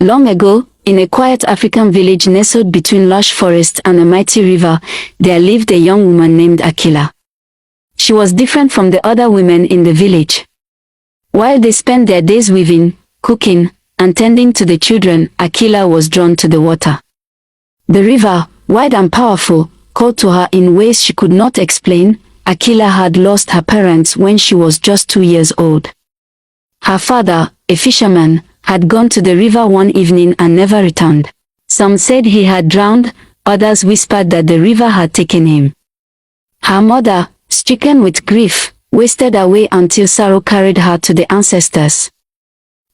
Long ago, in a quiet African village nestled between lush forest and a mighty river, there lived a young woman named Akila. She was different from the other women in the village. While they spent their days weaving, cooking, and tending to the children, Akila was drawn to the water. The river, wide and powerful, called to her in ways she could not explain. Akila had lost her parents when she was just 2 years old. Her father, a fisherman, had gone to the river one evening and never returned. Some said he had drowned, others whispered that the river had taken him. Her mother, stricken with grief, wasted away until sorrow carried her to the ancestors.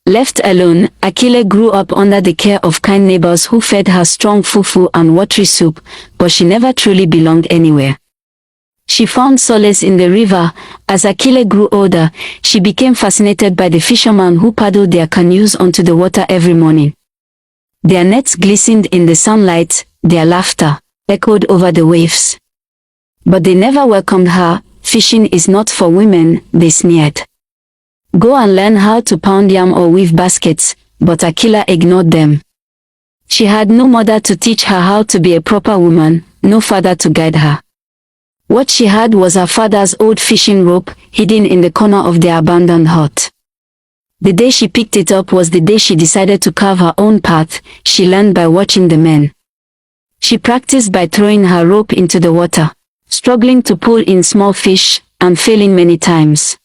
Left alone, Akila grew up under the care of kind neighbors who fed her strong fufu and watery soup, but she never truly belonged anywhere. She found solace in the river. As Akila grew older, she became fascinated by the fishermen who paddled their canoes onto the water every morning. Their nets glistened in the sunlight, their laughter echoed over the waves. But they never welcomed her. Fishing is not for women, they sneered. Go and learn how to pound yam or weave baskets, but Akila ignored them. She had no mother to teach her how to be a proper woman, no father to guide her. What she had was her father's old fishing rope, hidden in the corner of their abandoned hut. The day she picked it up was the day she decided to carve her own path. She learned by watching the men. She practiced by throwing her rope into the water, struggling to pull in small fish, and failing many times.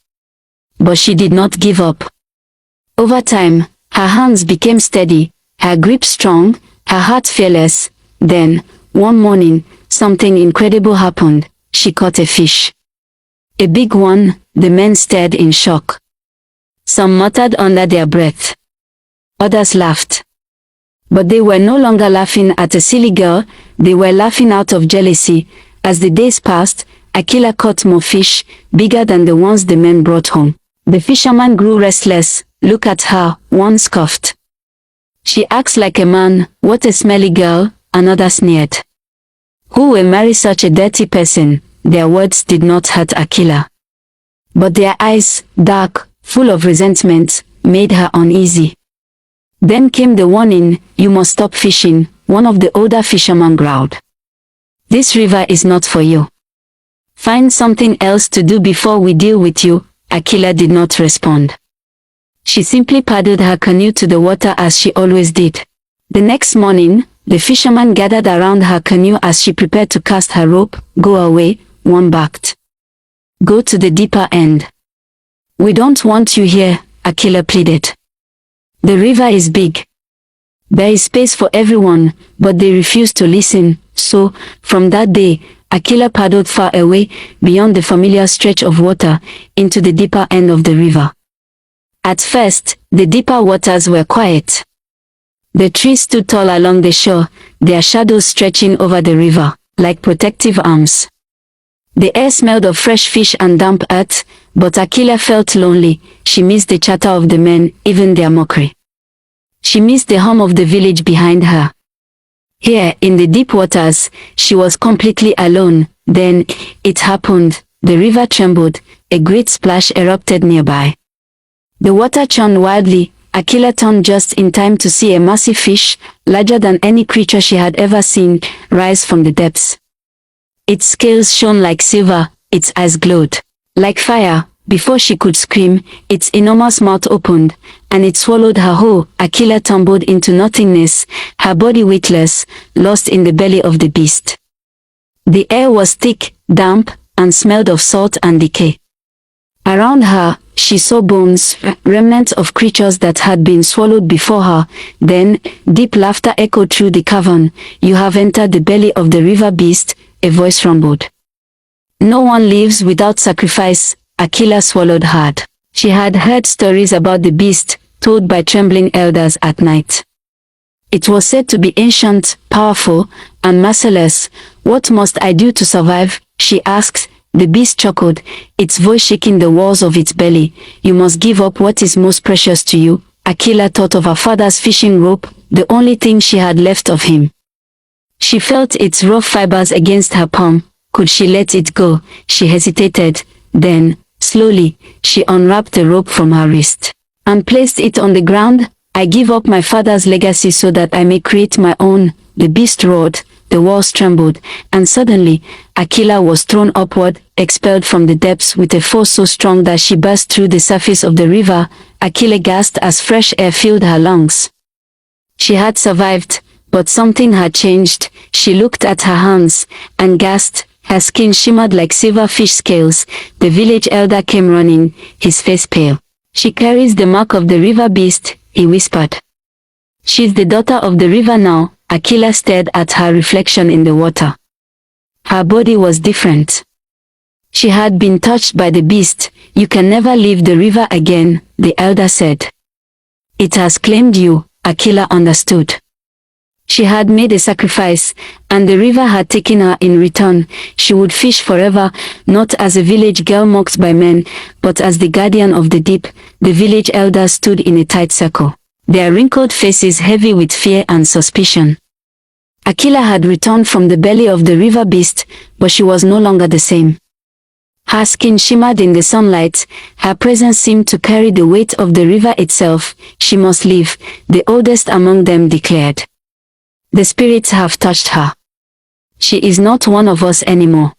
But she did not give up. Over time, her hands became steady, her grip strong, her heart fearless. Then, one morning, something incredible happened. She caught a fish. A big one. The men stared in shock. Some muttered under their breath. Others laughed. But they were no longer laughing at a silly girl, they were laughing out of jealousy. As the days passed, Akila caught more fish, bigger than the ones the men brought home. The fisherman grew restless. Look at her, one scoffed. She acts like a man, what a smelly girl, another sneered. Who will marry such a dirty person? Their words did not hurt Akila. But their eyes, dark, full of resentment, made her uneasy. Then came the warning, you must stop fishing, one of the older fishermen growled. This river is not for you. Find something else to do before we deal with you. Akila did not respond. She simply paddled her canoe to the water as she always did. The next morning, the fisherman gathered around her canoe as she prepared to cast her rope. Go away, one barked. Go to the deeper end. We don't want you here, Akila pleaded. The river is big. There is space for everyone, but they refused to listen. So, from that day, Akila paddled far away, beyond the familiar stretch of water, into the deeper end of the river. At first, the deeper waters were quiet. The trees stood tall along the shore, their shadows stretching over the river, like protective arms. The air smelled of fresh fish and damp earth, but Akila felt lonely. She missed the chatter of the men, even their mockery. She missed the hum of the village behind her. Here, in the deep waters, she was completely alone. Then, it happened. The river trembled. A great splash erupted nearby. The water churned wildly. Akila turned just in time to see a massive fish, larger than any creature she had ever seen, rise from the depths. Its scales shone like silver, its eyes glowed like fire. Before she could scream, its enormous mouth opened, and it swallowed her whole. Akila tumbled into nothingness, her body weightless, lost in the belly of the beast. The air was thick, damp, and smelled of salt and decay. Around her, she saw bones, remnants of creatures that had been swallowed before her. Then, deep laughter echoed through the cavern. You have entered the belly of the river beast, a voice rumbled. No one lives without sacrifice. Akila swallowed hard. She had heard stories about the beast, told by trembling elders at night. It was said to be ancient, powerful, and merciless. What must I do to survive? She asked. The beast chuckled, its voice shaking the walls of its belly. You must give up what is most precious to you. Akila thought of her father's fishing rope, the only thing she had left of him. She felt its rough fibers against her palm. Could she let it go? She hesitated. Then, slowly, she unwrapped the rope from her wrist and placed it on the ground. I give up my father's legacy so that I may create my own. The beast roared, the walls trembled, and suddenly, Aquila was thrown upward, expelled from the depths with a force so strong that she burst through the surface of the river. Aquila gasped as fresh air filled her lungs. She had survived, but something had changed. She looked at her hands, and gasped. Her skin shimmered like silver fish scales. The village elder came running, his face pale. She carries the mark of the river beast, he whispered. She's the daughter of the river now. Aquila stared at her reflection in the water. Her body was different. She had been touched by the beast. You can never leave the river again, the elder said. It has claimed you, Aquila understood. She had made a sacrifice, and the river had taken her in return. She would fish forever, not as a village girl mocked by men, but as the guardian of the deep. The village elders stood in a tight circle, their wrinkled faces heavy with fear and suspicion. Aquila had returned from the belly of the river beast, but she was no longer the same. Her skin shimmered in the sunlight, her presence seemed to carry the weight of the river itself. She must leave, the oldest among them declared. The spirits have touched her. She is not one of us anymore.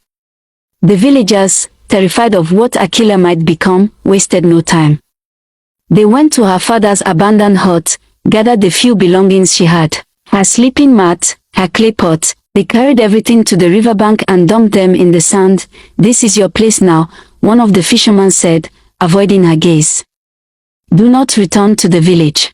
The villagers, terrified of what Aquila might become, wasted no time. They went to her father's abandoned hut, gathered the few belongings she had, her sleeping mat, her clay pot. They carried everything to the riverbank and dumped them in the sand. This is your place now, one of the fishermen said, avoiding her gaze. Do not return to the village.